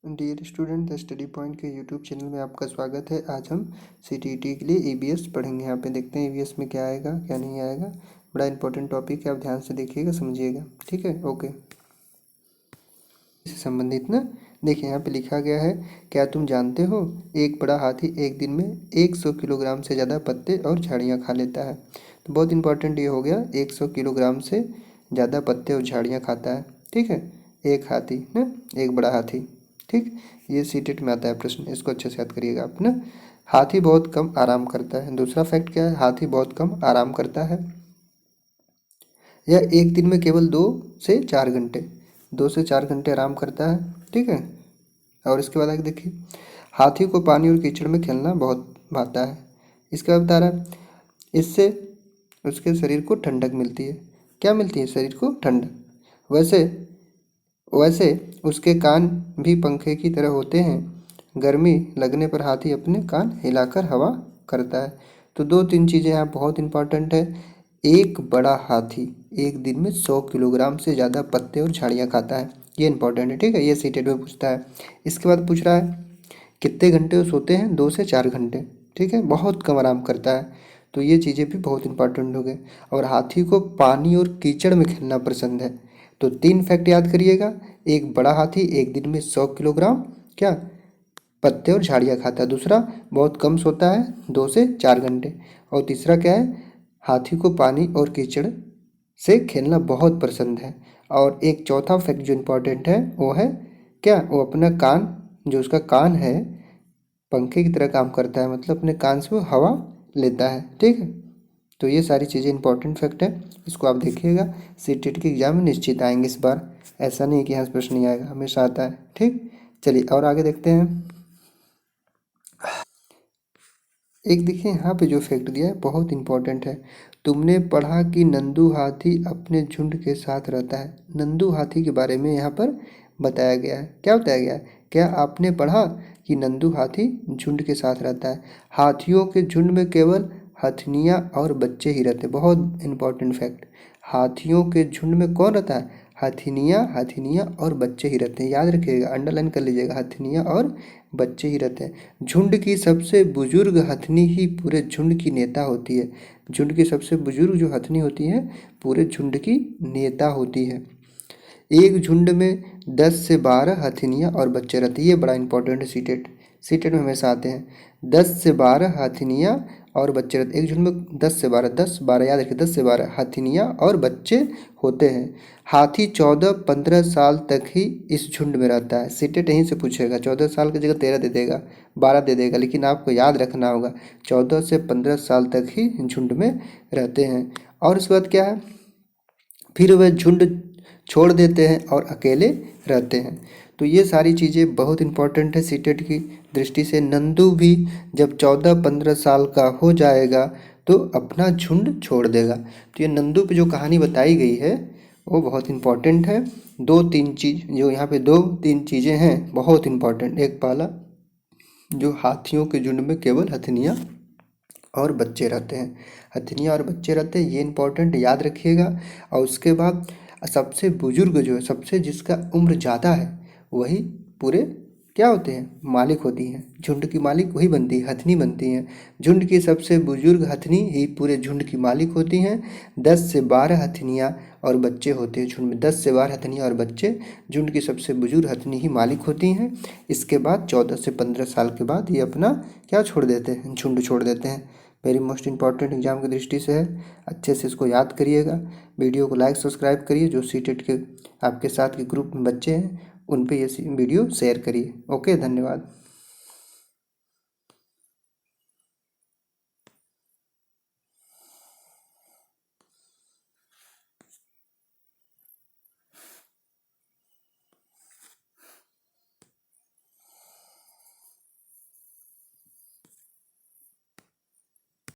Dear student, the study point के YouTube channel में आपका स्वागत है। आज हम सीटीईटी के लिए ईवीएस पढ़ेंगे। यहाँ पे देखते हैं ईवीएस में क्या आएगा क्या नहीं आएगा। बड़ा इंपॉर्टेंट टॉपिक है, आप ध्यान से देखिएगा, समझिएगा। ठीक है, ओके। इससे संबंधित ना देखिए, यहाँ पे लिखा गया है, क्या तुम जानते हो एक बड़ा हाथी एक दिन में 100 किलोग्राम से ज़्यादा पत्ते और झाड़ियाँ खा लेता है। तो बहुत इंपॉर्टेंट ये हो गया, 100 किलोग्राम से ज़्यादा पत्ते और झाड़ियाँ खाता है। ठीक है, एक हाथी ना, एक बड़ा हाथी। ठीक, ये सीटेट में आता है प्रश्न, इसको अच्छे से याद करिएगा आप ना। हाथी बहुत कम आराम करता है। दूसरा फैक्ट क्या है, हाथी बहुत कम आराम करता है। यह एक दिन में केवल 2 से 4 घंटे आराम करता है। ठीक है, और इसके बाद आगे देखिए, हाथी को पानी और कीचड़ में खेलना बहुत भाता है। इसके बाद बता रहा है, इससे उसके शरीर को ठंडक मिलती है। क्या मिलती है? शरीर को ठंडक। वैसे वैसे उसके कान भी पंखे की तरह होते हैं। गर्मी लगने पर हाथी अपने कान हिलाकर हवा करता है। तो 2-3 चीज़ें यहाँ बहुत इंपॉर्टेंट है। एक बड़ा हाथी एक दिन में 100 किलोग्राम से ज़्यादा पत्ते और झाड़ियाँ खाता है, ये इंपॉर्टेंट है। ठीक है, ये सीटेट में पूछता है। इसके बाद पूछ रहा है कितने घंटे वो सोते हैं, 2 से 4 घंटे। ठीक है, बहुत कम आराम करता है। तो ये चीज़ें भी बहुत इंपॉर्टेंट हो गए। और हाथी को पानी और कीचड़ में खेलना पसंद है। तो 3 फैक्ट याद करिएगा। एक बड़ा हाथी एक दिन में 100 किलोग्राम क्या पत्ते और झाड़ियाँ खाता है। दूसरा, बहुत कम सोता है, 2 से 4 घंटे। और तीसरा क्या है, हाथी को पानी और कीचड़ से खेलना बहुत पसंद है। और एक चौथा फैक्ट जो इम्पोर्टेंट है वो है क्या, वो अपना कान, जो उसका कान है, पंखे की तरह काम करता है, मतलब अपने कान से वो हवा लेता है। ठीक है, तो ये सारी चीज़ें इंपॉर्टेंट फैक्ट है, इसको आप देखिएगा। सीटेट के एग्जाम में निश्चित आएंगे इस बार। ऐसा नहीं है कि यहाँ से प्रश्न नहीं आएगा, हमेशा आता है। ठीक, चलिए और आगे देखते हैं। एक देखिए यहाँ पे जो फैक्ट दिया है बहुत इंपॉर्टेंट है। तुमने पढ़ा कि नंदू हाथी अपने झुंड के साथ रहता है। नंदू हाथी के बारे में यहाँ पर बताया गया है। क्या बताया गया है? क्या आपने पढ़ा कि नंदू हाथी झुंड के साथ रहता है? हाथियों के झुंड में केवल हथनियाँ और बच्चे ही रहते हैं। बहुत इंपॉर्टेंट फैक्ट, हाथियों के झुंड में कौन रहता है? हथनियाँ और बच्चे ही रहते हैं। याद रखिएगा, अंडरलाइन कर लीजिएगा, हथनियाँ और बच्चे ही रहते हैं। झुंड की सबसे बुजुर्ग हथनी ही पूरे झुंड की नेता होती है। झुंड की सबसे बुजुर्ग जो हथनी होती है, पूरे झुंड की नेता होती है। एक झुंड में 10 से 12 हथनियाँ और बच्चे रहते हैं। ये बड़ा इंपॉर्टेंट है, सीटेट में हमेशा आते हैं। 10 से 12 हथनियाँ और बच्चे रहते, एक झुंड में 10 से 12 याद रखिए, 10 से 12 हथनियाँ और बच्चे होते हैं। हाथी 14-15 साल तक ही इस झुंड में रहता है। सीटेट यहीं से पूछेगा, 14 साल की जगह 13 दे देगा, 12 दे देगा, लेकिन आपको याद रखना होगा 14 से 15 साल तक ही झुंड में रहते हैं। और उसके बाद क्या है, फिर वह झुंड छोड़ देते हैं और अकेले रहते हैं। तो ये सारी चीज़ें बहुत इंपॉर्टेंट है सीटेट की दृष्टि से। नंदू भी जब 14-15 साल का हो जाएगा तो अपना झुंड छोड़ देगा। तो ये नंदू पे जो कहानी बताई गई है वो बहुत इंपॉर्टेंट है। 2-3 चीज़ जो यहाँ पे 2-3 चीज़ें हैं बहुत इंपॉर्टेंट। एक पहला, जो हाथियों के झुंड में केवल हथनियाँ और बच्चे रहते हैं, हथनियाँ और बच्चे रहते हैं, ये इंपॉर्टेंट याद रखिएगा। और उसके बाद सबसे बुजुर्ग जो है, सबसे जिसका उम्र ज़्यादा है, वही पूरे क्या होते हैं, मालिक होती हैं। झुंड की मालिक वही बनती है, हथनी बनती हैं। झुंड की सबसे बुजुर्ग हथनी ही पूरे झुंड की मालिक होती हैं। 10 से 12 हथनियाँ और बच्चे होते हैं झुंड में। 10 से 12 हथनियाँ और बच्चे, झुंड की सबसे बुजुर्ग हथनी ही मालिक होती हैं। इसके बाद 14 से 15 साल के बाद ये अपना क्या छोड़ देते हैं, झुंड छोड़ देते हैं। वेरी मोस्ट इंपॉर्टेंट एग्जाम की दृष्टि से है, अच्छे से इसको याद करिएगा। वीडियो को लाइक सब्सक्राइब करिए। जो सीटेट के आपके साथ के ग्रुप में बच्चे हैं उन पे ये वीडियो शेयर करिए। ओके, धन्यवाद।